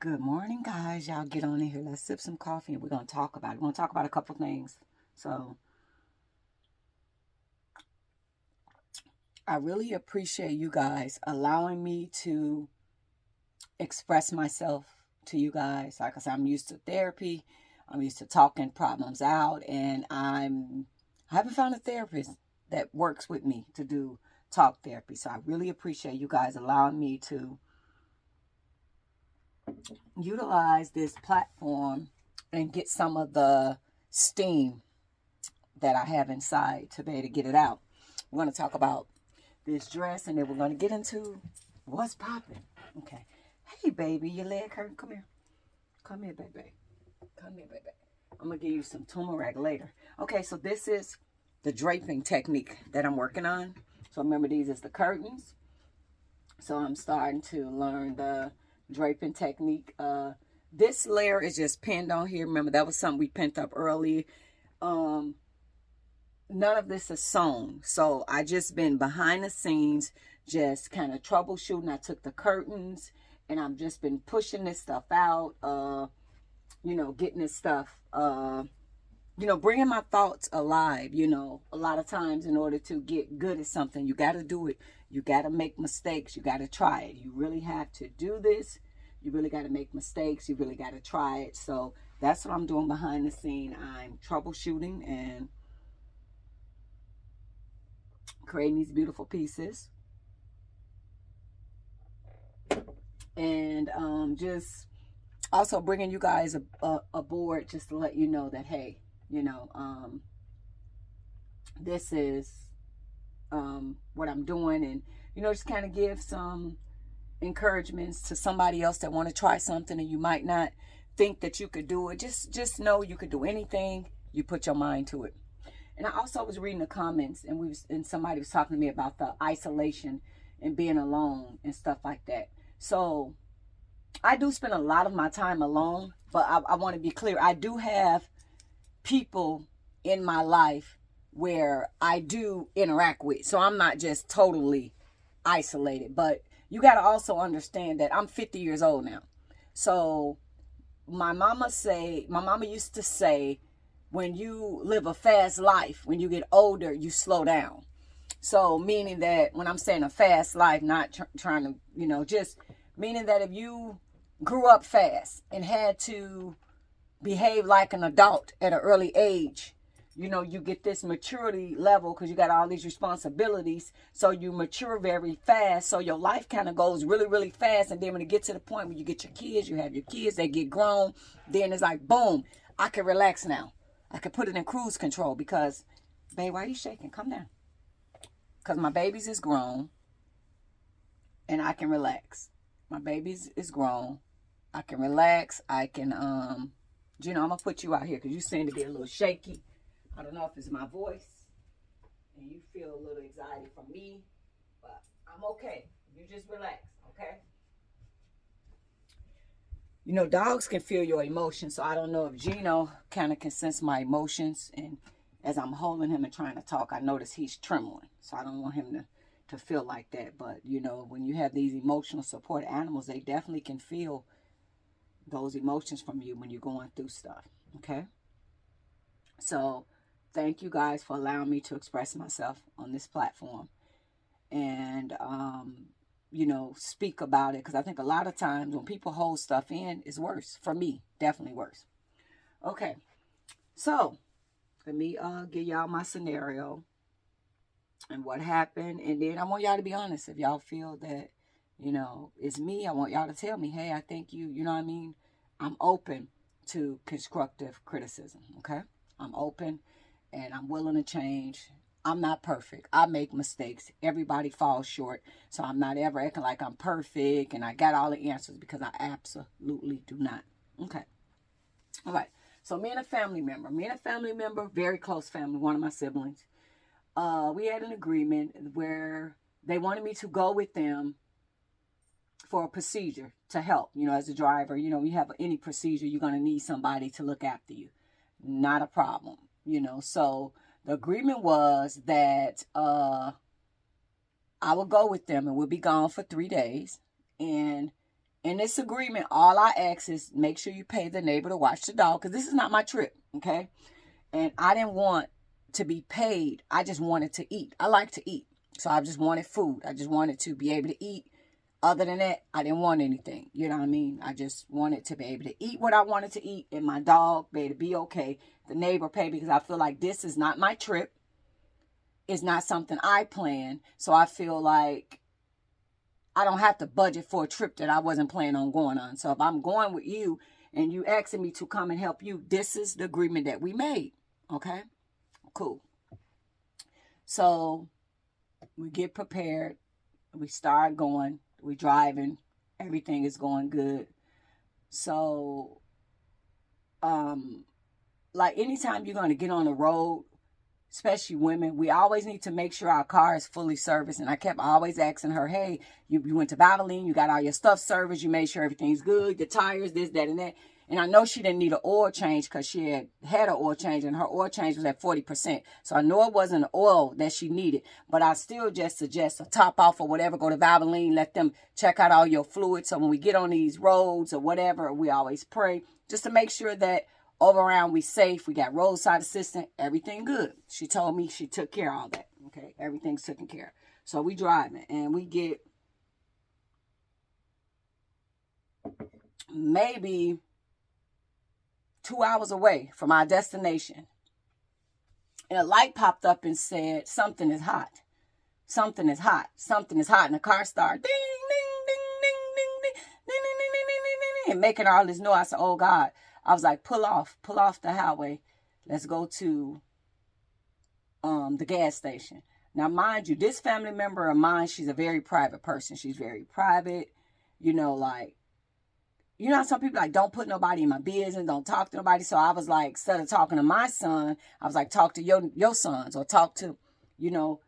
Good morning, guys. Y'all get on in here. Let's sip some coffee and we're going to talk about it. We're going to talk about a couple things. So, I really appreciate you guys allowing me to express myself to you guys. Like I said, I'm used to therapy. I'm used to talking problems out, and I haven't found a therapist that works with me to do talk therapy. So, I really appreciate you guys allowing me to utilize this platform and get some of the steam that I have inside to be able to get it out. We're going to talk about this dress, and then we're going to get into what's popping. Okay. Hey, baby, your leg hurt? Come here. Come here, baby. Come here, baby. I'm going to give you some turmeric later. Okay, so this is the draping technique that I'm working on. So remember, these is the curtains. So I'm starting to learn the draping technique. This layer is just pinned on here. Remember, that was something we pinned up early. None of this is sewn. So I just been behind the scenes, just kind of troubleshooting. I took the curtains and I've just been pushing this stuff out, getting this stuff, bringing my thoughts alive. A lot of times in order to get good at something, you got to do it. You got to make mistakes. You got to try it. You really have to do this. You really got to make mistakes. You really got to try it. So that's what I'm doing behind the scene. I'm troubleshooting and creating these beautiful pieces. And just also bringing you guys aboard just to let you know that, hey, this is what I'm doing. And, just kind of give some encouragements to somebody else that want to try something and you might not think that you could do it. Just know you could do anything you put your mind to it. And I also was reading the comments, and somebody was talking to me about the isolation and being alone and stuff like that. So I do spend a lot of my time alone, but I want to be clear. I do have people in my life where I do interact with. So I'm not just totally isolated, but you got to also understand that I'm 50 years old now. So my mama used to say, when you live a fast life, when you get older, you slow down. So meaning that when I'm saying a fast life, not trying to, just meaning that if you grew up fast and had to behave like an adult at an early age, you get this maturity level because you got all these responsibilities. So you mature very fast. So your life kind of goes really, really fast. And then when it gets to the point where you get your kids, you have your kids, they get grown. Then it's like, boom, I can relax now. I could put it in cruise control because, babe, why are you shaking? Come down. Because my babies is grown and I can relax. My babies is grown. I can relax. I can, I'm going to put you out here because you seem to be a little shaky. I don't know if it's my voice and you feel a little anxiety from me, but I'm okay. You just relax, okay? Dogs can feel your emotions, so I don't know if Gino kind of can sense my emotions. And as I'm holding him and trying to talk, I notice he's trembling. So I don't want him to feel like that. But, when you have these emotional support animals, they definitely can feel those emotions from you when you're going through stuff, okay? So thank you guys for allowing me to express myself on this platform and, speak about it. Because I think a lot of times when people hold stuff in, it's worse. For me, definitely worse. Okay. So let me give y'all my scenario and what happened. And then I want y'all to be honest. If y'all feel that, it's me, I want y'all to tell me, hey, I think you know what I mean? I'm open to constructive criticism, okay? I'm open and I'm willing to change. I'm not perfect. I make mistakes. Everybody falls short. So I'm not ever acting like I'm perfect and I got all the answers, because I absolutely do not. Okay. All right. So me and a family member, very close family, one of my siblings, we had an agreement where they wanted me to go with them for a procedure to help. As a driver, you have any procedure, you're going to need somebody to look after you. Not a problem. So the agreement was that I would go with them and we'll be gone for 3 days. And In this agreement, all I ask is make sure you pay the neighbor to watch the dog, because this is not my trip, okay? And I didn't want to be paid. I just wanted to eat. I like to eat. So I just wanted food. I just wanted to be able to eat. Other than that, I didn't want anything. You know what I mean? I just wanted to be able to eat what I wanted to eat, and my dog be able to be okay. The neighbor pay, because I feel like this is not my trip. It's not something I planned. So I feel like I don't have to budget for a trip that I wasn't planning on going on. So if I'm going with you and you asking me to come and help you, this is the agreement that we made. Okay? Cool. So we get prepared. We start going. We driving. Everything is going good. So, like anytime you're going to get on the road, especially women, we always need to make sure our car is fully serviced. And I kept always asking her, hey, you went to Valvoline, you got all your stuff serviced, you made sure everything's good, the tires, this, that, and that. And I know she didn't need an oil change because she had an oil change, and her oil change was at 40%. So I know it wasn't the oil that she needed, but I still just suggest a top off or whatever, go to Valvoline, let them check out all your fluids. So when we get on these roads or whatever, we always pray just to make sure that over around we safe. We got roadside assistant, everything good. She told me she took care of all that. Okay, everything's taken care of. So we driving, and we get maybe 2 hours away from our destination, and a light popped up and said, something is hot. Something is hot. Something is hot. And the car started ding, ding, ding, ding, ding, ding, ding, ding, ding, ding, ding, ding, and making all this noise. I said, oh God. I was like, pull off the highway. Let's go to the gas station. Now, mind you, this family member of mine, she's a very private person. She's very private. You know, like, you know, some people like, don't put nobody in my business, don't talk to nobody. So I was like, instead of talking to my son, I was like, talk to your sons, or talk to, you know,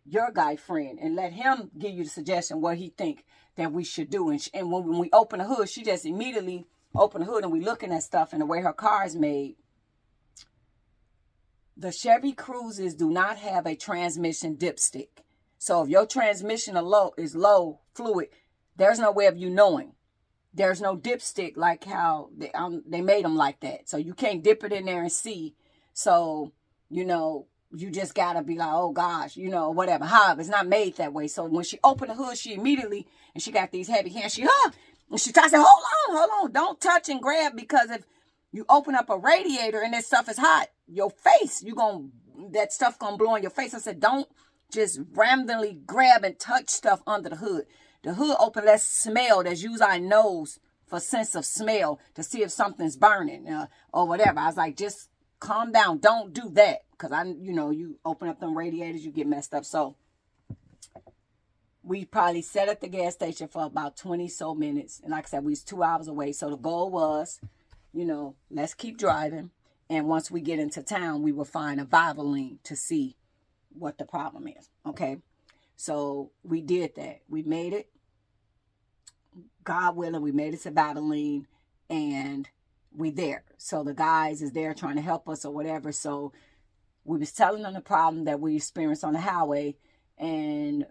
your guy friend, and let him give you the suggestion what he think that we should do. And when we open the hood, she just immediately open the hood, and we looking at stuff, and the way her car is made. The Chevy Cruises do not have a transmission dipstick. So if your transmission is low fluid, there's no way of you knowing. There's no dipstick like how they made them like that. So you can't dip it in there and see. So, you know, you just got to be like, oh gosh, you know, whatever. However, it's not made that way. So when she opened the hood, she immediately, and she got these heavy hands, and she tried to say, hold on, don't touch and grab, because if you open up a radiator and that stuff is hot, your face, that stuff gonna blow in your face. I said, don't just randomly grab and touch stuff under the hood. The hood open, let's smell. Let's use our nose for sense of smell to see if something's burning or whatever. I was like, just calm down. Don't do that, because you open up them radiators, you get messed up. So we probably sat at the gas station for about 20 so minutes. And like I said, we was 2 hours away. So the goal was, let's keep driving. And once we get into town, we will find a Valvoline to see what the problem is. Okay. So we did that. We made it. God willing, we made it to Valvoline, and we there. So the guys is there trying to help us or whatever. So we was telling them the problem that we experienced on the highway, and,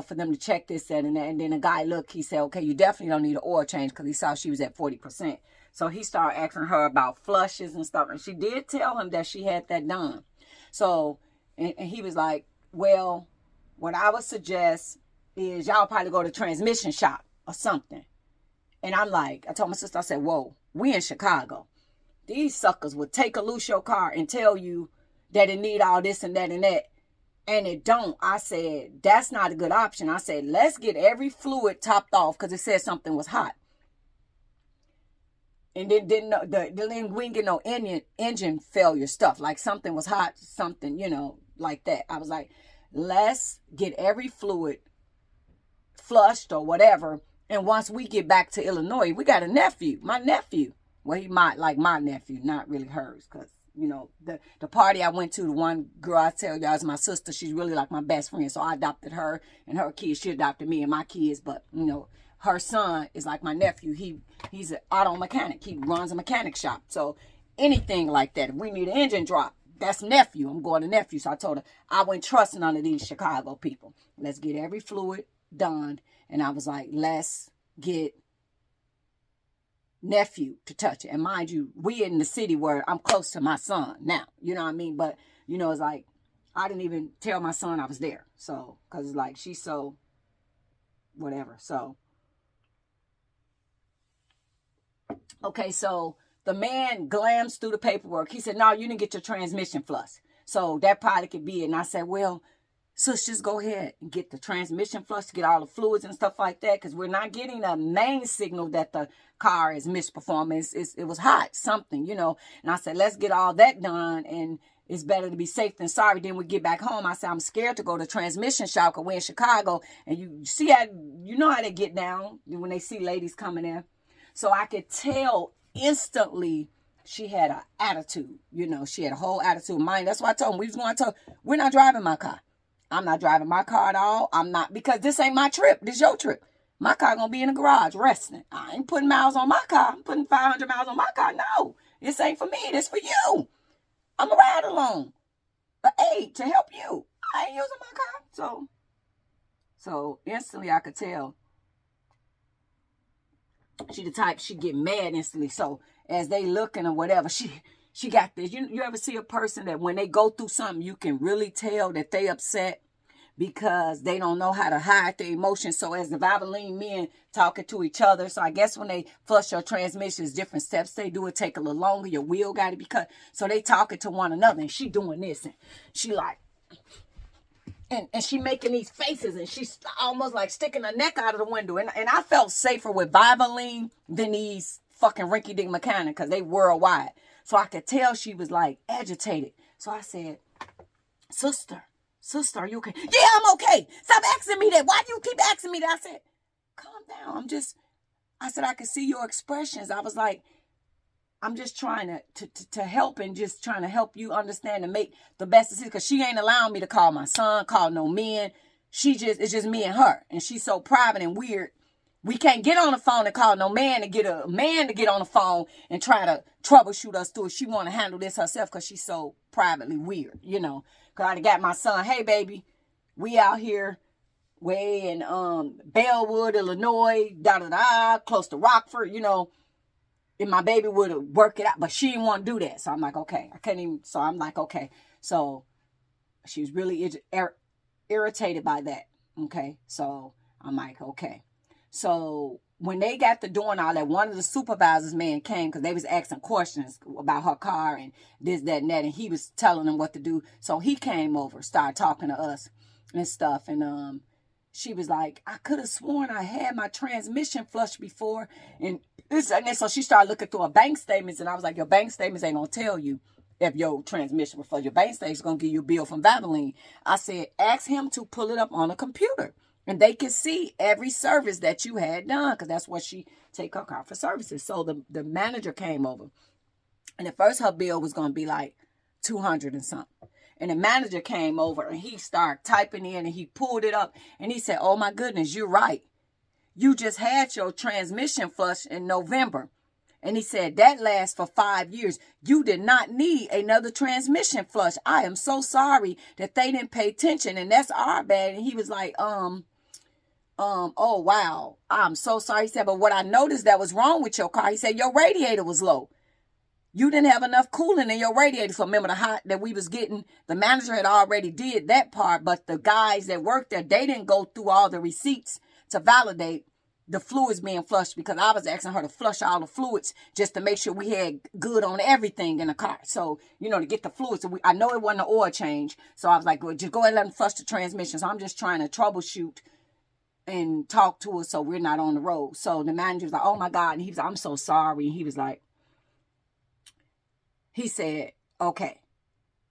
for them to check this, that, and that. And then the guy he said, okay, you definitely don't need an oil change, because he saw she was at 40%. So he started asking her about flushes and stuff. And she did tell him that she had that done. So, and he was like, well, what I would suggest is y'all probably go to transmission shop or something. And I'm like, I told my sister, I said, whoa, we in Chicago. These suckers would take a loose your car and tell you that it need all this and that and that. And it don't. I said, that's not a good option. I said, let's get every fluid topped off, because it said something was hot. And then we didn't get no engine failure stuff. Like something was hot, something, like that. I was like, let's get every fluid flushed or whatever. And once we get back to Illinois, we got my nephew. Well, he might like my nephew, not really hers. Because, the party I went to, the one girl I tell y'all is my sister. She's really like my best friend. So I adopted her and her kids. She adopted me and my kids. But, her son is like my nephew. He's an auto mechanic. He runs a mechanic shop. So anything like that, if we need an engine drop, that's nephew. I'm going to nephew. So I told her, I went trusting under these Chicago people. Let's get every fluid done. And I was like, let's get nephew to touch it. And mind you, we in the city where I'm close to my son now, you know what I mean? But, you know, it's like, I didn't even tell my son I was there. So, because it's like, she's so, whatever. So, okay, so the man glanced through the paperwork. He said, no, you didn't get your transmission flush. So that probably could be it. And I said, well, sis, just go ahead and get the transmission flush to get all the fluids and stuff like that, because we're not getting the main signal that the car is misperforming. It was hot, something, you know. And I said, let's get all that done, and it's better to be safe than sorry. Then we get back home. I said, I'm scared to go to transmission shop because we're in Chicago, and you see how, you know how they get down when they see ladies coming in. So I could tell instantly she had an attitude, you know. She had a whole attitude. Mine. That's why I told him we was going to. We're not driving my car. I'm not driving my car at all. I'm not, because this ain't my trip. This your trip. My car gonna be in the garage resting. I ain't putting miles on my car. I'm putting 500 miles on my car. No, this ain't for me. This for you. I'm a ride along, an aid to help you. I ain't using my car. So instantly I could tell she the type, she get mad instantly. So as they looking or whatever, she got this. You ever see a person that when they go through something, you can really tell that they upset because they don't know how to hide their emotions. So as the Valvoline men talking to each other, so I guess when they flush your transmissions, different steps they do, it take a little longer. Your wheel got to be cut. So they talking to one another, and she doing this, and she like, and she making these faces, and she's almost like sticking her neck out of the window. And I felt safer with Valvoline than these fucking rinky-dink mechanics, because they worldwide. So I could tell she was like agitated. So I said, Sister, are you okay? Yeah, I'm okay. Stop asking me that. Why do you keep asking me that? I said, calm down. I said, I could see your expressions. I was like, I'm just trying to help, and just trying to help you understand and make the best decision, because she ain't allowing me to call my son, call no men. It's just me and her. And she's so private and weird. We can't get on the phone and call no man to get a man to get on the phone and try to troubleshoot us through it. She want to handle this herself because she's so privately weird, you know. Because I got my son, hey, baby, we out here way in Bellwood, Illinois, da-da-da, close to Rockford, you know. And my baby would have worked it out, but she didn't want to do that. So I'm like, okay. I couldn't even, so I'm like, okay. So she was really irritated by that, okay. So I'm like, okay. So when they got the door and all that, one of the supervisors, man, came because they was asking questions about her car and this, that, and that. And he was telling them what to do. So he came over, started talking to us and stuff. And she was like, I could have sworn I had my transmission flushed before. And so she started looking through her bank statements. And I was like, your bank statements ain't going to tell you if your transmission was flushed. Your bank statements going to give you a bill from Valvoline. I said, ask him to pull it up on a computer. And they can see every service that you had done, because that's what she take her car for services. So the manager came over. And at first her bill was going to be like 200 and something. And the manager came over and he started typing in and he pulled it up. And he said, oh my goodness, you're right. You just had your transmission flush in November. And he said, that lasts for 5 years. You did not need another transmission flush. I am so sorry that they didn't pay attention. And that's our bad. And he was like, oh, wow, I'm so sorry. He said, but what I noticed that was wrong with your car, he said, your radiator was low. You didn't have enough coolant in your radiator. So remember the hot that we was getting, the manager had already did that part, but the guys that worked there, they didn't go through all the receipts to validate the fluids being flushed, because I was asking her to flush all the fluids just to make sure we had good on everything in the car. So, you know, to get the fluids. So I know it wasn't an oil change. So I was like, well, just go ahead and let them flush the transmission. So I'm just trying to troubleshoot and talk to us so we're not on the road. So the manager was like, oh my God. And he was like, I'm so sorry. And he was like, he said, okay,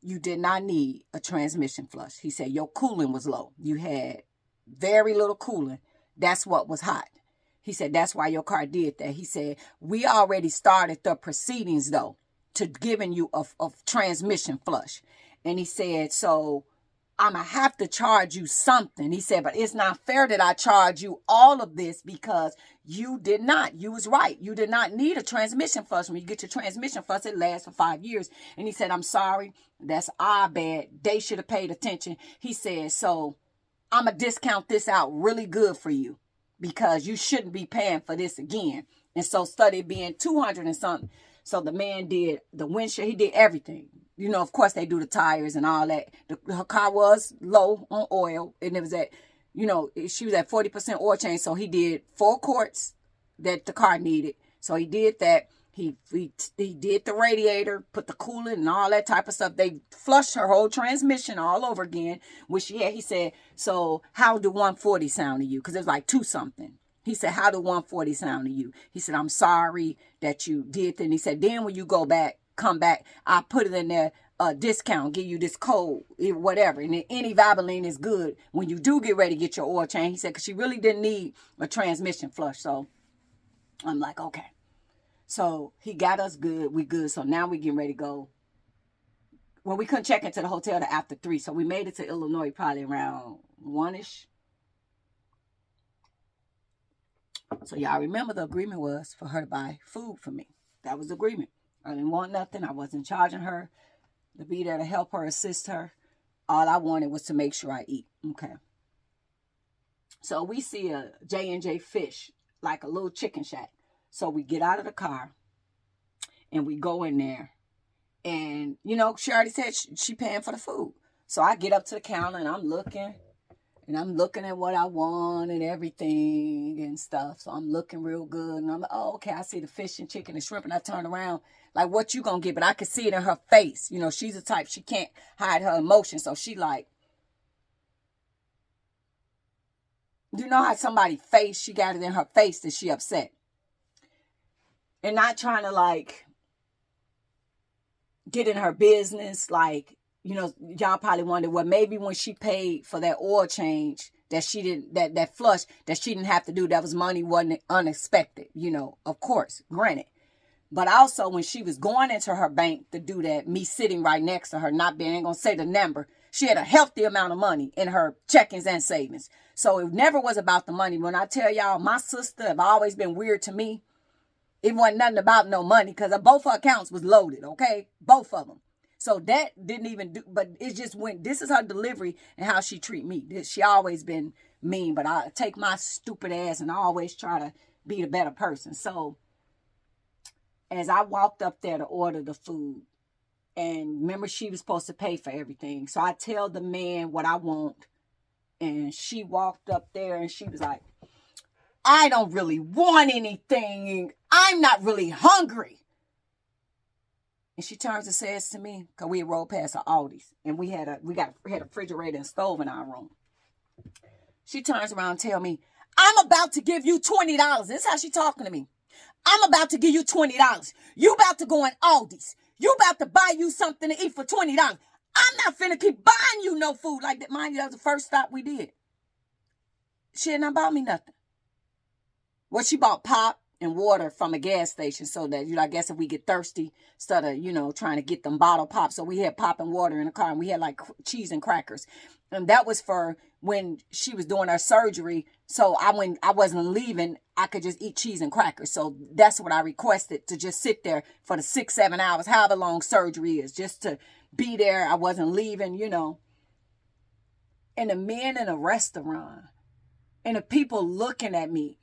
you did not need a transmission flush. He said, your coolant was low. You had very little coolant. That's what was hot. He said, that's why your car did that. He said, we already started the proceedings though to giving you a transmission flush. And he said, so I'm going to have to charge you something. He said, but it's not fair that I charge you all of this because you did not. You was right. You did not need a transmission flush. When you get your transmission flush, it lasts for 5 years. And he said, I'm sorry. That's our bad. They should have paid attention. He said, so I'm going to discount this out really good for you because you shouldn't be paying for this again. And so started being 200 and something. So the man did the windshield. He did everything. You know, of course, they do the tires and all that. Her car was low on oil. And it was at, you know, she was at 40% oil change. So he did 4 quarts that the car needed. So he did that. He did the radiator, put the coolant and all that type of stuff. They flushed her whole transmission all over again, which he said, so how do 140 sound to you? Because it was like 2 something. He said, how do 140 sound to you? He said, I'm sorry that you did that. And he said, then when you come back, I'll put it in there, discount, give you this code, whatever. And any Valvoline is good when you do get ready to get your oil change. He said, because she really didn't need a transmission flush. So I'm like, okay. So he got us good. We good. So now we getting ready to go. Well, we couldn't check into the hotel till after 3. So we made it to Illinois probably around 1-ish. So y'all remember the agreement was for her to buy food for me. That was the agreement. I didn't want nothing. I wasn't charging her to be there to help her, assist her. All I wanted was to make sure I eat. Okay. So we see a J&J Fish, like a little chicken shack. So we get out of the car and we go in there. And, you know, she already said she paying for the food. So I get up to the counter and I'm looking. And I'm looking at what I want and everything and stuff. So I'm looking real good. And I'm like, oh, okay, I see the fish and chicken and shrimp. And I turn around, like, what you gonna get? But I can see it in her face. You know, she's the type, she can't hide her emotions. So she like, you know how somebody face, she got it in her face that she upset. And not trying to, like, get in her business, like, you know, y'all probably wonder, well, maybe when she paid for that oil change that she didn't, that flush that she didn't have to do, that was money wasn't unexpected, you know, of course, granted. But also when she was going into her bank to do that, me sitting right next to her, not being, I ain't gonna say the number, she had a healthy amount of money in her checkings and savings. So it never was about the money. When I tell y'all, my sister have always been weird to me. It wasn't nothing about no money because both her accounts was loaded, okay? Both of them. So that didn't even do, but it just went, this is her delivery and how she treat me. She always been mean, but I take my stupid ass and I always try to be the better person. So as I walked up there to order the food, and remember she was supposed to pay for everything. So I tell the man what I want. And she walked up there and she was like, I don't really want anything. I'm not really hungry. And she turns and says to me, because we rolled past her Aldi's, and we had a refrigerator and stove in our room. She turns around and tells me, I'm about to give you $20. This is how she talking to me. I'm about to give you $20. You about to go in Aldi's. You about to buy you something to eat for $20. I'm not finna keep buying you no food like that. Mind you, that was the first stop we did. She had not bought me nothing. Well, she bought pop and water from a gas station so that, you know, I guess if we get thirsty, instead of, you know, trying to get them bottle pop. So we had pop and water in the car, and we had like cheese and crackers. And that was for when she was doing her surgery. So when I wasn't leaving, I could just eat cheese and crackers. So that's what I requested, to just sit there for the 6-7 hours, however long surgery is, just to be there. I wasn't leaving, you know. And the men in a restaurant and the people looking at me,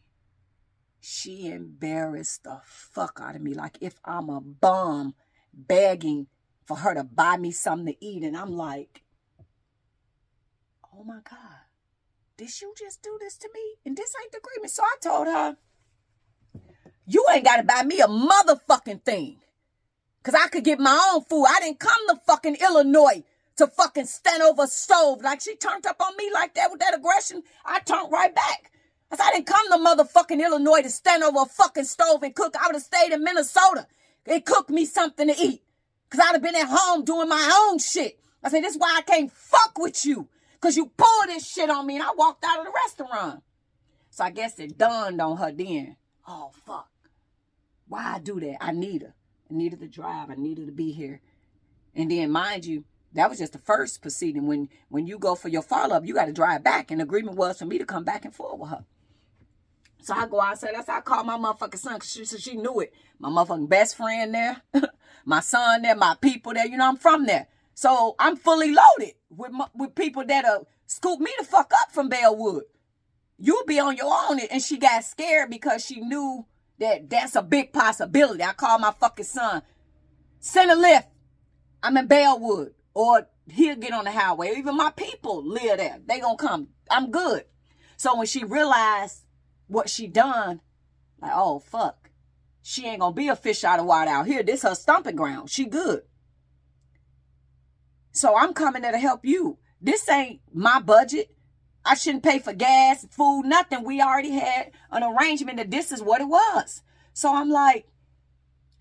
she embarrassed the fuck out of me. Like if I'm a bum begging for her to buy me something to eat. And I'm like, oh my God, did you just do this to me? And this ain't the agreement. So I told her, you ain't got to buy me a motherfucking thing. Because I could get my own food. I didn't come to fucking Illinois to fucking stand over a stove. Like she turned up on me like that with that aggression. I turned right back. I said, I didn't come to motherfucking Illinois to stand over a fucking stove and cook. I would have stayed in Minnesota and cooked me something to eat. Because I'd have been at home doing my own shit. I said, this is why I can't fuck with you. Because you pulled this shit on me. And I walked out of the restaurant. So I guess it dawned on her then. Oh, fuck. Why I do that? I need her. I needed to drive. I needed to be here. And then, mind you, that was just the first proceeding. When you go for your follow-up, you got to drive back. And the agreement was for me to come back and forth with her. So I go outside. That's how I call my motherfucking son, because she knew it. My motherfucking best friend there. My son there. My people there. You know, I'm from there. So I'm fully loaded with people that'll scoop me the fuck up from Bellwood. You'll be on your own. And she got scared because she knew that that's a big possibility. I called my fucking son. Send a lift. I'm in Bellwood. Or he'll get on the highway. Even my people live there. They gonna come. I'm good. So when she realized what she done, like, oh, fuck. She ain't gonna be a fish out of water out here. This her stomping ground. She good. So I'm coming there to help you. This ain't my budget. I shouldn't pay for gas, food, nothing. We already had an arrangement that this is what it was. So I'm like,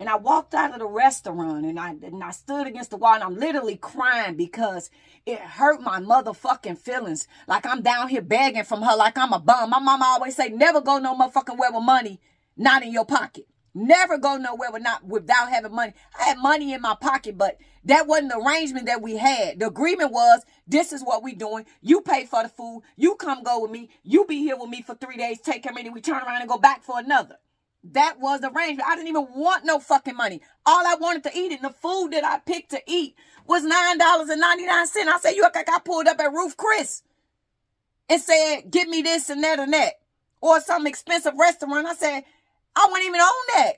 and I walked out of the restaurant and I stood against the wall and I'm literally crying because it hurt my motherfucking feelings. Like I'm down here begging from her like I'm a bum. My mama always say, never go no motherfucking where with money not in your pocket. Never go nowhere without having money. I had money in my pocket, but that wasn't the arrangement that we had. The agreement was, this is what we doing. You pay for the food. You come go with me. You be here with me for 3 days. Take care of me. Then we turn around and go back for another. That was the arrangement. I didn't even want no fucking money. All I wanted to eat and the food that I picked to eat was $9.99. I said, I pulled up at Ruth Chris and said, give me this and that and that. Or some expensive restaurant. I said, I wasn't even on that.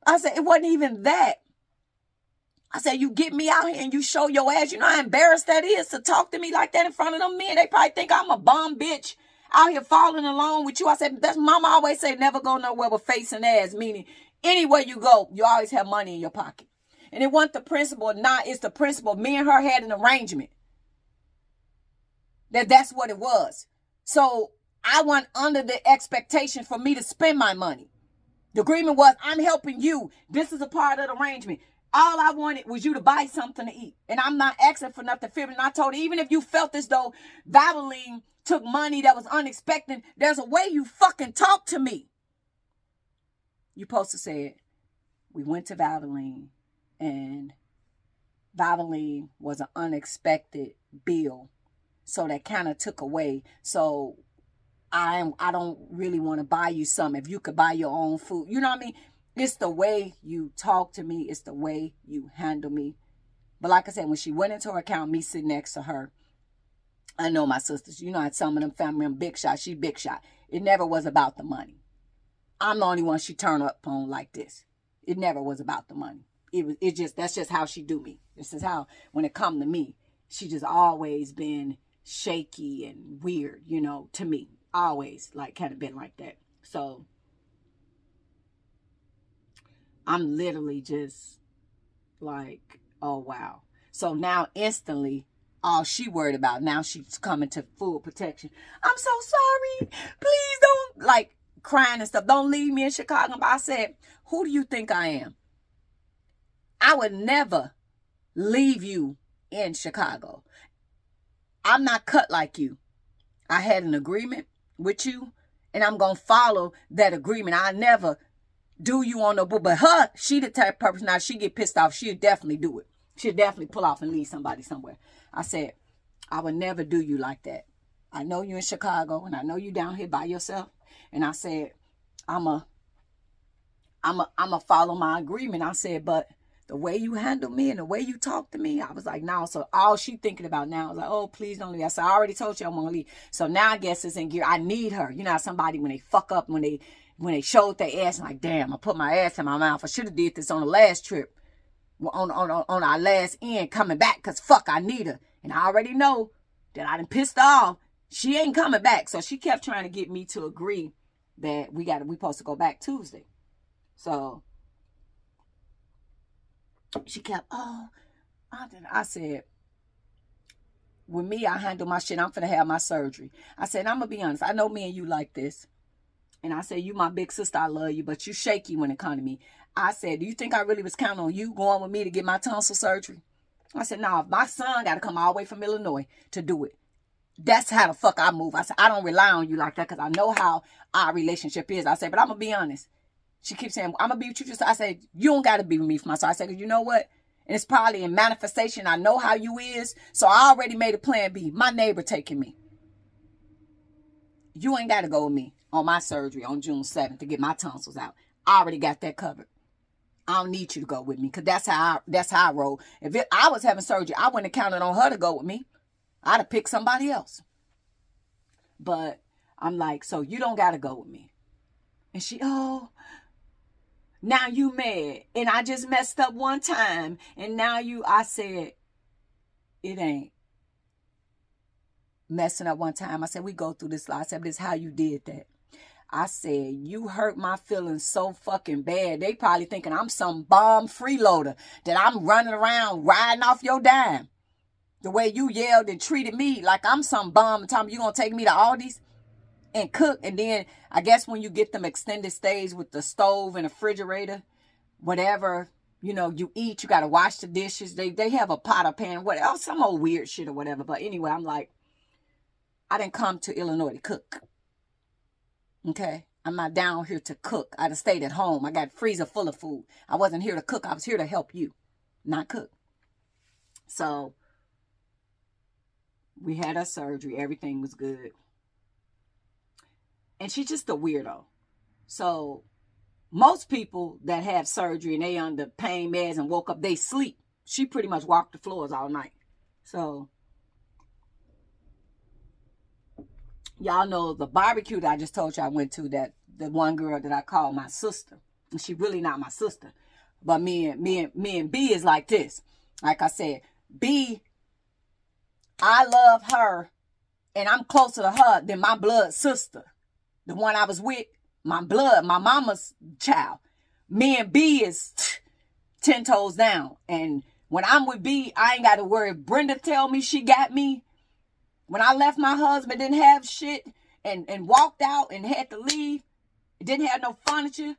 I said, it wasn't even that. I said, you get me out here and you show your ass. You know how embarrassed that is to talk to me like that in front of them men. They probably think I'm a bum bitch out here following along with you. I said, that's mama always say, never go nowhere with face and ass. Meaning, anywhere you go, you always have money in your pocket. And it wasn't the principle. Nah, it's the principle. Me and her had an arrangement. That's what it was. So I went under the expectation for me to spend my money. The agreement was, I'm helping you. This is a part of the arrangement. All I wanted was you to buy something to eat. And I'm not asking for nothing. And I told her, even if you felt as though Valvoline took money that was unexpected, there's a way you fucking talk to me. You supposed to say it. We went to Valvoline, and Valvoline was an unexpected bill. So that kind of took away. So I don't really want to buy you something. If you could buy your own food. You know what I mean? It's the way you talk to me. It's the way you handle me. But like I said, when she went into her account, me sitting next to her, I know my sisters. You know how some of them family members big shot. She big shot. It never was about the money. I'm the only one she turned up on like this. It never was about the money. That's just how she do me. This is how, when it come to me, she just always been shaky and weird, you know, to me. Always, like, kind of been like that. So, I'm literally just like, oh, wow. So now instantly, all she worried about, now she's coming to full protection. I'm so sorry. Please don't, like, crying and stuff. Don't leave me in Chicago. But I said, who do you think I am? I would never leave you in Chicago. I'm not cut like you. I had an agreement with you, and I'm going to follow that agreement. I never do you on no book. But her, she the type of person, now she get pissed off, she'll definitely do it. She'll definitely pull off and leave somebody somewhere. I said, I would never do you like that. I know you in Chicago, and I know you down here by yourself. And I said, I'm a follow my agreement. I said, but the way you handle me and the way you talk to me, I was like, no. So all she thinking about now is like, oh, please don't leave. I said, I already told you I'm going to leave. So now I guess it's in gear. I need her. You know how somebody, when they fuck up, when they showed their ass, like, damn, I put my ass in my mouth. I should have did this on the last trip, on our last end coming back, because fuck, I need her. And I already know that I done pissed her off. She ain't coming back. So she kept trying to get me to agree that we supposed to go back Tuesday. So she kept, I said, with me, I handle my shit. I'm finna have my surgery. I said, I'm gonna be honest. I know me and you like this. And I said, you my big sister, I love you, but you shaky when it comes to me. I said, do you think I really was counting on you going with me to get my tonsil surgery? I said, no, my son got to come all the way from Illinois to do it. That's how the fuck I move. I said, I don't rely on you like that because I know how our relationship is. I said, but I'm going to be honest. She keeps saying, I'm going to be with you. I said, you don't got to be with me for myself. I said, you know what? And it's probably in manifestation. I know how you is. So I already made a plan B. My neighbor taking me. You ain't got to go with me on my surgery on June 7th to get my tonsils out. I already got that covered. I don't need you to go with me because that's how I roll. If I was having surgery, I wouldn't have counted on her to go with me. I'd have picked somebody else. But I'm like, so you don't got to go with me. And she, oh, now you mad. And I just messed up one time. And now I said, it ain't messing up one time. I said, we go through this lot. I said, but this is how you did that. I said, you hurt my feelings so fucking bad. They probably thinking I'm some bomb freeloader, that I'm running around riding off your dime. The way you yelled and treated me like I'm some bum. Time you gonna take me to Aldi's and cook. And then I guess when you get them extended stays with the stove and the refrigerator, whatever, you know, you eat, you got to wash the dishes. They have a pot or pan, what else, some old weird shit or whatever. But anyway, I'm like, I didn't come to Illinois to cook. Okay. I'm not down here to cook. I'd have stayed at home. I got a freezer full of food. I wasn't here to cook. I was here to help you, not cook. So we had our surgery. Everything was good. And she's just a weirdo. So most people that have surgery and they under pain meds and woke up, they sleep. She pretty much walked the floors all night. So y'all know the barbecue that I just told you I went to, that the one girl that I call my sister. And she really not my sister. But me and B is like this. Like I said, B, I love her and I'm closer to her than my blood sister. The one I was with, my blood, my mama's child. Me and B is 10 toes down. And when I'm with B, I ain't got to worry. If Brenda tell me she got me, when I left my husband, didn't have shit and walked out and had to leave, didn't have no furniture.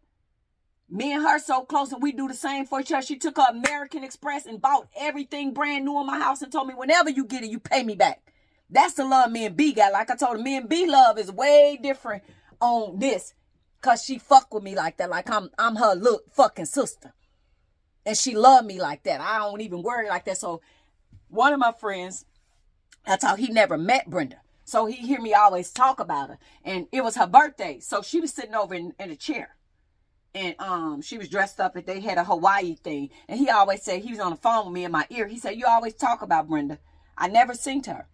Me and her so close, and we do the same for each other. She took her American Express and bought everything brand new in my house and told me, whenever you get it, you pay me back. That's the love me and B got. Like I told her, me and B love is way different on this, because she fuck with me like that. Like I'm her little fucking sister. And she love me like that. I don't even worry like that. So one of my friends, that's how he never met Brenda. So he hear me always talk about her. And it was her birthday. So she was sitting over in a chair. And she was dressed up, and they had a Hawaii thing. And he always said, he was on the phone with me in my ear. He said, you always talk about Brenda. I never seen her.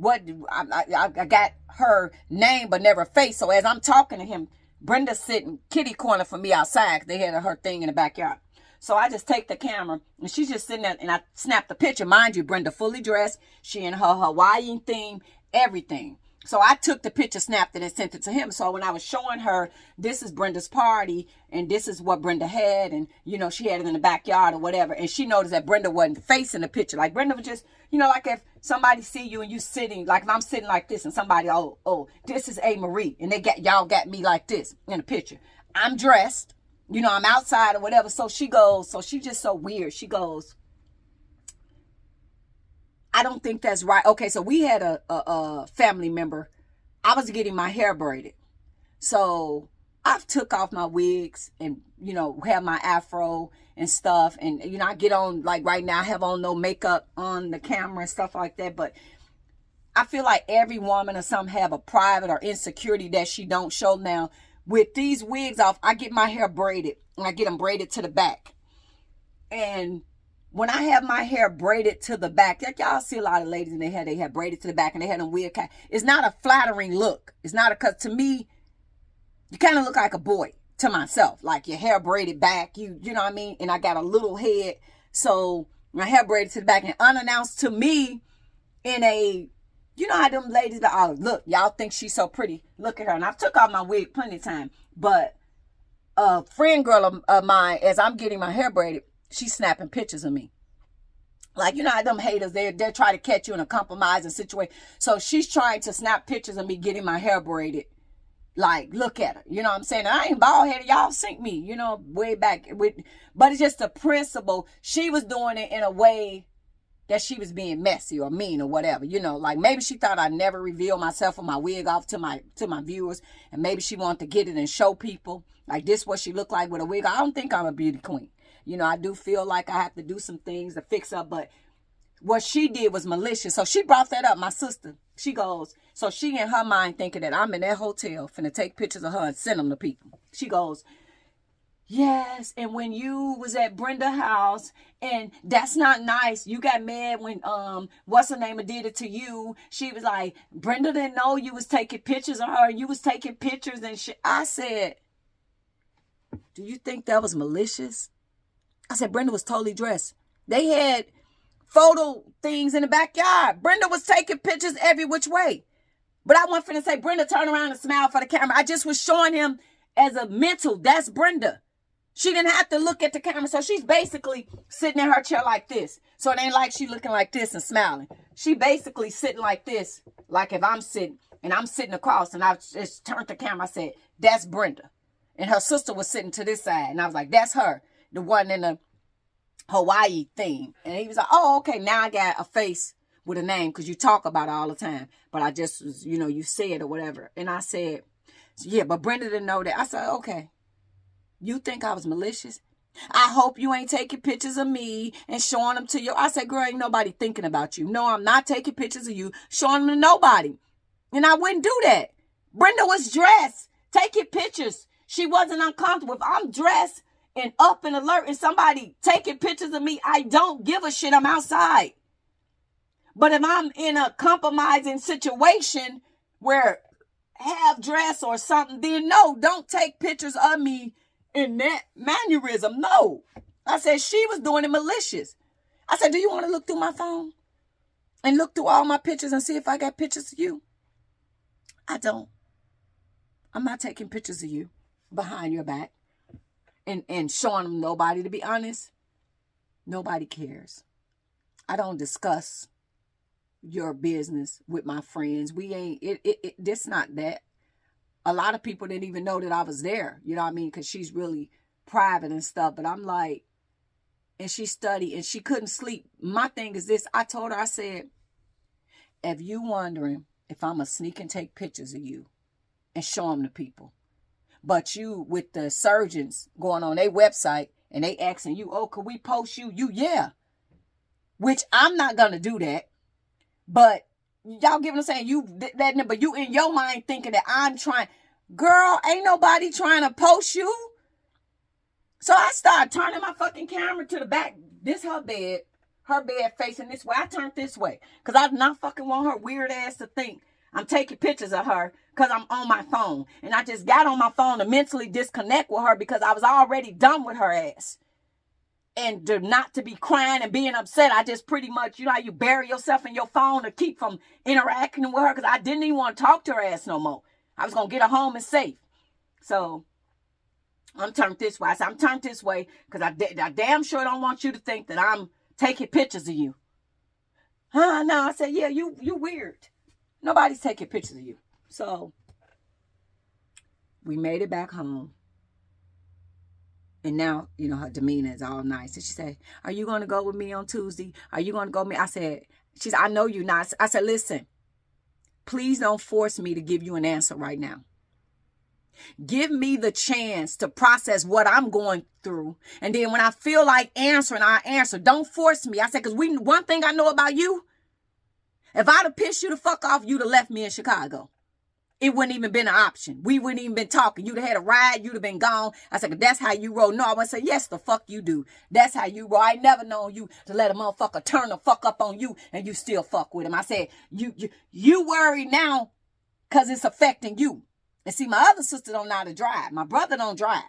I got her name but never face. So as I'm talking to him, Brenda's sitting kitty corner for me outside. They had her thing in the backyard. So I just take the camera, and she's just sitting there, and I snap the picture. Mind you, Brenda fully dressed. She in her Hawaiian theme, everything. So I took the picture, snapped it, and sent it to him. So when I was showing her, this is Brenda's party, and this is what Brenda had, and, you know, she had it in the backyard or whatever, and she noticed that Brenda wasn't facing the picture. Like, Brenda was just, you know, like if somebody see you and you sitting, like if I'm sitting like this, and somebody, oh, this is A. Marie, and y'all got me like this in the picture. I'm dressed, you know, I'm outside or whatever. So she goes, so she just so weird. She goes, I don't think that's right. Okay, so we had a family member. I was getting my hair braided. So I've took off my wigs and, you know, have my afro and stuff. And, you know, I get on, like right now, I have on no makeup on the camera and stuff like that. But I feel like every woman or some have a private or insecurity that she don't show. Now, with these wigs off, I get my hair braided. And I get them braided to the back. And when I have my hair braided to the back, like y'all see a lot of ladies in their hair, they have braided to the back and they had them wig cut. It's not a flattering look. It's not because to me, you kind of look like a boy to myself. Like your hair braided back, you know what I mean? And I got a little head. So my hair braided to the back and unannounced to me in a, you know how them ladies that, oh, look, y'all think she's so pretty. Look at her. And I've took off my wig plenty of time. But a friend girl of mine, as I'm getting my hair braided, she's snapping pictures of me. Like, you know how them haters, they're trying to catch you in a compromising situation. So she's trying to snap pictures of me getting my hair braided. Like, look at her. You know what I'm saying? And I ain't bald headed. Y'all sink me, you know, way back. But it's just the principle. She was doing it in a way that she was being messy or mean or whatever. You know, like maybe she thought I'd never reveal myself with my wig off to my viewers. And maybe she wanted to get it and show people. Like, this what she looked like with a wig. I don't think I'm a beauty queen. You know, I do feel like I have to do some things to fix up, but what she did was malicious. So she brought that up, my sister. She goes, so she in her mind thinking that I'm in that hotel finna take pictures of her and send them to people. She goes, Yes, and when you was at Brenda's house, and that's not nice. You got mad when what's her name did it to you. She was like, Brenda didn't know you was taking pictures of her. You was taking pictures and shit. I said, do you think that was malicious? I said, Brenda was totally dressed. They had photo things in the backyard. Brenda was taking pictures every which way. But I wasn't finna say, Brenda, turn around and smile for the camera. I just was showing him as a mental, that's Brenda. She didn't have to look at the camera. So she's basically sitting in her chair like this. So it ain't like she looking like this and smiling. She basically sitting like this. Like if I'm sitting and I'm sitting across and I just turned the camera. I said, that's Brenda. And her sister was sitting to this side. And I was like, that's her. The one in the Hawaii theme. And he was like, oh, okay. Now I got a face with a name because you talk about it all the time. But I just was, you know, you said or whatever. And I said, yeah, but Brenda didn't know that. I said, okay. You think I was malicious? I hope you ain't taking pictures of me and showing them to you. I said, girl, ain't nobody thinking about you. No, I'm not taking pictures of you, showing them to nobody. And I wouldn't do that. Brenda was dressed, taking pictures. She wasn't uncomfortable. If I'm dressed and up and alert and somebody taking pictures of me, I don't give a shit. I'm outside. But if I'm in a compromising situation where half dressed or something, then no, don't take pictures of me in that mannerism. No. I said, she was doing it malicious. I said, do you want to look through my phone and look through all my pictures and see if I got pictures of you? I don't. I'm not taking pictures of you behind your back and showing them nobody. To be honest, nobody cares. I don't discuss your business with my friends. We ain't, this not that. A lot of people didn't even know that I was there. You know what I mean? Because she's really private and stuff. But I'm like, and she studied and she couldn't sleep. My thing is this. I told her, I said, if you wondering if I'm going to sneak and take pictures of you and show them to people, but you with the surgeons going on their website and they asking you, oh, could we post you? Yeah. Which I'm not going to do that. But y'all get what I'm saying? But you in your mind thinking that I'm trying. Girl, ain't nobody trying to post you. So I started turning my fucking camera to the back. This her bed facing this way. I turned this way because I did not fucking want her weird ass to think I'm taking pictures of her because I'm on my phone. And I just got on my phone to mentally disconnect with her because I was already done with her ass. And not to be crying and being upset. I just pretty much, you know how you bury yourself in your phone to keep from interacting with her because I didn't even want to talk to her ass no more. I was going to get her home and safe. So I'm turned this way. I said, I'm turned this way because I damn sure don't want you to think that I'm taking pictures of you. No, I said, yeah, you weird. Nobody's taking pictures of you. So we made it back home. And now, you know, her demeanor is all nice. And she said, are you going to go with me on Tuesday? Are you going to go with me? I said, she said, I know you're not. I said, listen, please don't force me to give you an answer right now. Give me the chance to process what I'm going through. And then when I feel like answering, I answer. Don't force me. I said, because one thing I know about you, if I'd have pissed you the fuck off, you'd have left me in Chicago. It wouldn't even been an option. We wouldn't even been talking. You'd have had a ride. You'd have been gone. I said, that's how you roll. No, I would say, yes, the fuck you do. That's how you roll. I ain't never known you to let a motherfucker turn the fuck up on you and you still fuck with him. I said, you worry now because it's affecting you. And see, my other sister don't know how to drive. My brother don't drive.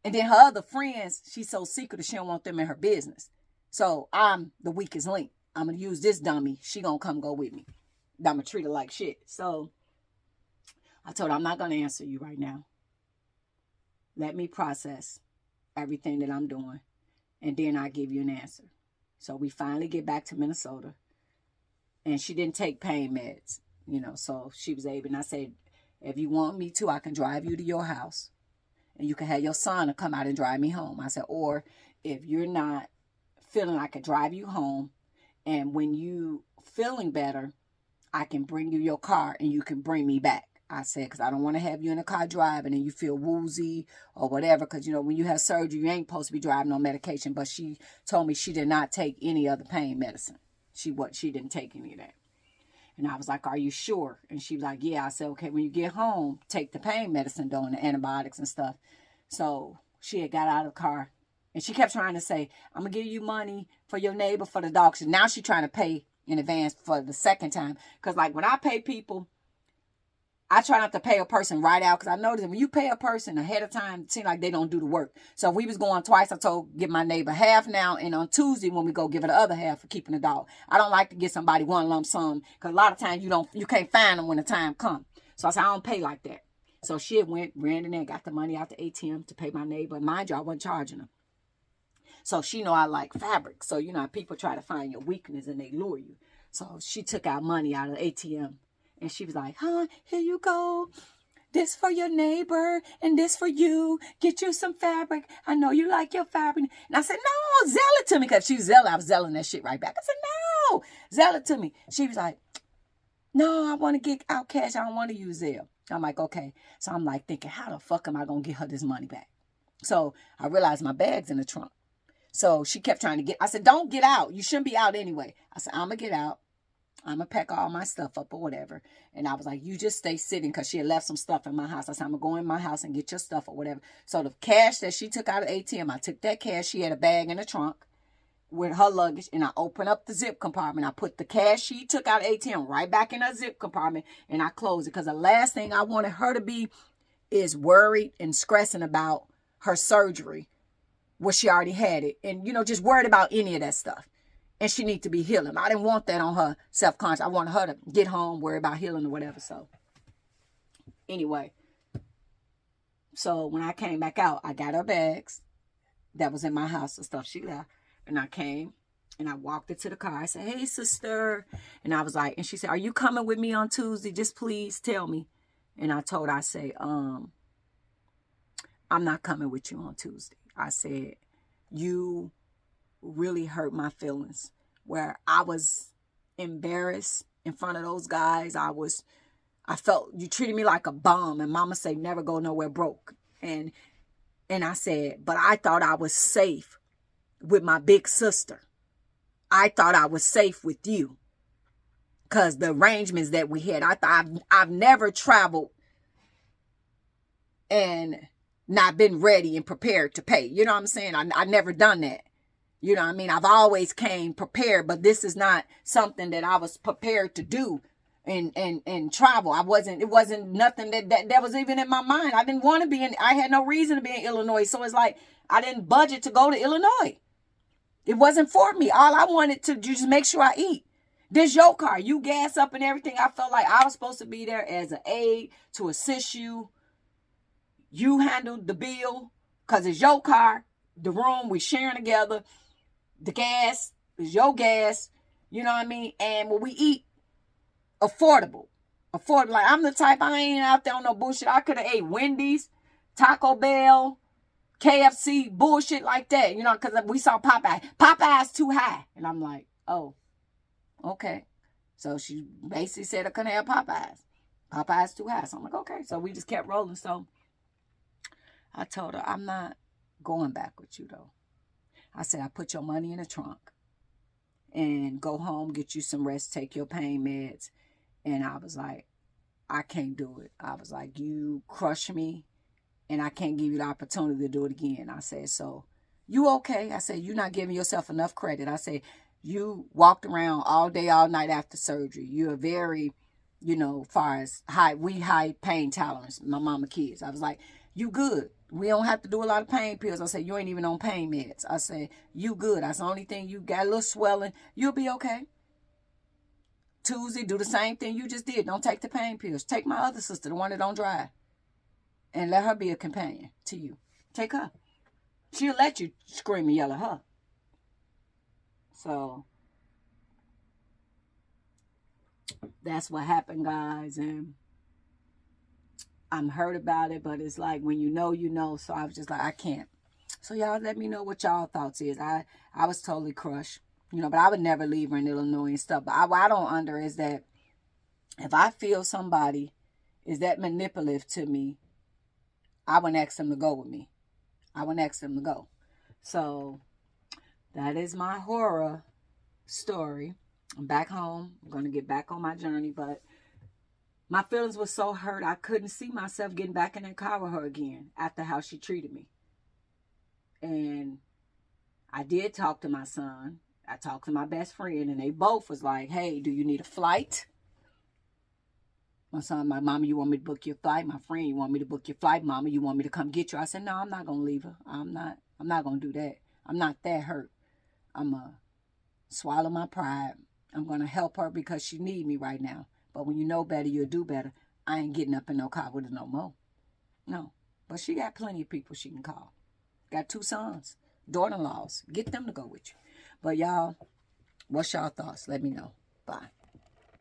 And then her other friends, she's so secretive, she don't want them in her business. So I'm the weakest link. I'm going to use this dummy. She going to come go with me. I'm going to treat her like shit. So I told her, I'm not going to answer you right now. Let me process everything that I'm doing. And then I'll give you an answer. So we finally get back to Minnesota. And she didn't take pain meds, you know. So she was able. And I said, if you want me to, I can drive you to your house. And you can have your son to come out and drive me home. I said, or if you're not feeling I could drive you home. And when you feeling better, I can bring you your car and you can bring me back. I said, because I don't want to have you in a car driving and you feel woozy or whatever. Because, you know, when you have surgery, you ain't supposed to be driving on medication. But she told me she did not take any other pain medicine. She didn't take any of that. And I was like, are you sure? And she was like, yeah. I said, okay, when you get home, take the pain medicine, though, and the antibiotics and stuff. So she had got out of the car. And she kept trying to say, I'm going to give you money for your neighbor for the dog. So now she's trying to pay in advance for the second time. Because like when I pay people, I try not to pay a person right out. Because I noticed when you pay a person ahead of time, it seems like they don't do the work. So if we was going twice, I told give my neighbor half now. And on Tuesday when we go, give her the other half for keeping the dog. I don't like to get somebody one lump sum. Because a lot of times you can't find them when the time comes. So I said, I don't pay like that. So she ran in there, got the money out the ATM to pay my neighbor. Mind you, I wasn't charging her. So she know I like fabric. So, you know, people try to find your weakness and they lure you. So she took out money out of the ATM. And she was like, huh, here you go. This for your neighbor and this for you. Get you some fabric. I know you like your fabric. And I said, no, sell it to me. Because she was selling. I was selling that shit right back. I said, no, sell it to me. She was like, no, I want to get out cash. I don't want to use Zelle. I'm like, okay. So I'm like thinking, how the fuck am I going to get her this money back? So I realized my bag's in the trunk. So she kept trying to get, I said, don't get out. You shouldn't be out anyway. I said, I'm going to get out. I'm going to pack all my stuff up or whatever. And I was like, you just stay sitting because she had left some stuff in my house. I said, I'm going to go in my house and get your stuff or whatever. So the cash that she took out of ATM, I took that cash. She had a bag in the trunk with her luggage. And I opened up the zip compartment. I put the cash she took out of ATM right back in her zip compartment. And I closed it because the last thing I wanted her to be is worried and stressing about her surgery. Where she already had it. And, you know, just worried about any of that stuff. And she need to be healing. I didn't want that on her self-conscious. I wanted her to get home, worry about healing or whatever. So, anyway. So, when I came back out, I got her bags that was in my house, the stuff she left. And I came and I walked into the car. I said, hey, sister. And I was like, and she said, are you coming with me on Tuesday? Just please tell me. And I told her, I say, I'm not coming with you on Tuesday. I said, you really hurt my feelings where I was embarrassed in front of those guys. I felt you treated me like a bum and mama say never go nowhere broke. And I said, but I thought I was safe with my big sister. I thought I was safe with you because the arrangements that we had, I thought I've never traveled and not been ready and prepared to pay. You know what I'm saying? I never done that. You know what I mean? I've always came prepared, but this is not something that I was prepared to do and travel. It wasn't nothing that was even in my mind. I didn't want to be I had no reason to be in Illinois. So it's like, I didn't budget to go to Illinois. It wasn't for me. All I wanted to do is make sure I eat. This your car. You gas up and everything. I felt like I was supposed to be there as an aide to assist you. You handled the bill because it's your car. The room we sharing together. The gas is your gas. You know what I mean? And when we eat, affordable. Like I'm the type, I ain't out there on no bullshit. I could have ate Wendy's, Taco Bell, KFC, bullshit like that. You know, because we saw Popeye. Popeye's too high. And I'm like, oh, okay. So she basically said I couldn't have Popeyes. Popeye's too high. So I'm like, okay. So we just kept rolling. So I told her, I'm not going back with you, though. I said, I put your money in the trunk and go home, get you some rest, take your pain meds. And I was like, I can't do it. I was like, you crush me and I can't give you the opportunity to do it again. I said, so you okay? I said, you're not giving yourself enough credit. I said, you walked around all day, all night after surgery. You're very, you know, far as high pain tolerance, my mama kids. I was like, you good. We don't have to do a lot of pain pills. I said, you ain't even on pain meds. I said, you good. That's the only thing. You got a little swelling. You'll be okay. Tuesday, do the same thing you just did. Don't take the pain pills. Take my other sister, the one that don't drive. And let her be a companion to you. Take her. She'll let you scream and yell at her. So, that's what happened, guys. And I'm hurt about it, but it's like when you know, you know. So I was just like, I can't. So y'all let me know what y'all thoughts is. I was totally crushed, you know, but I would never leave her in Illinois and stuff. But I don't under is that if I feel somebody is that manipulative to me, I wouldn't ask them to go with me. I wouldn't ask them to go. So that is my horror story. I'm back home. I'm going to get back on my journey, but My feelings were so hurt, I couldn't see myself getting back in that car with her again after how she treated me. And I did talk to my son. I talked to my best friend, and they both was like, hey, do you need a flight? My son, my mama, you want me to book your flight? My friend, you want me to book your flight? Mama, you want me to come get you? I said, no, I'm not going to leave her. I'm not going to do that. I'm not that hurt. I'm going to swallow my pride. I'm going to help her because she need me right now. But when you know better, you'll do better. I ain't getting up in no car with her no more. No. But she got plenty of people she can call. Got 2 sons, daughter-in-laws. Get them to go with you. But y'all, what's y'all thoughts? Let me know. Bye.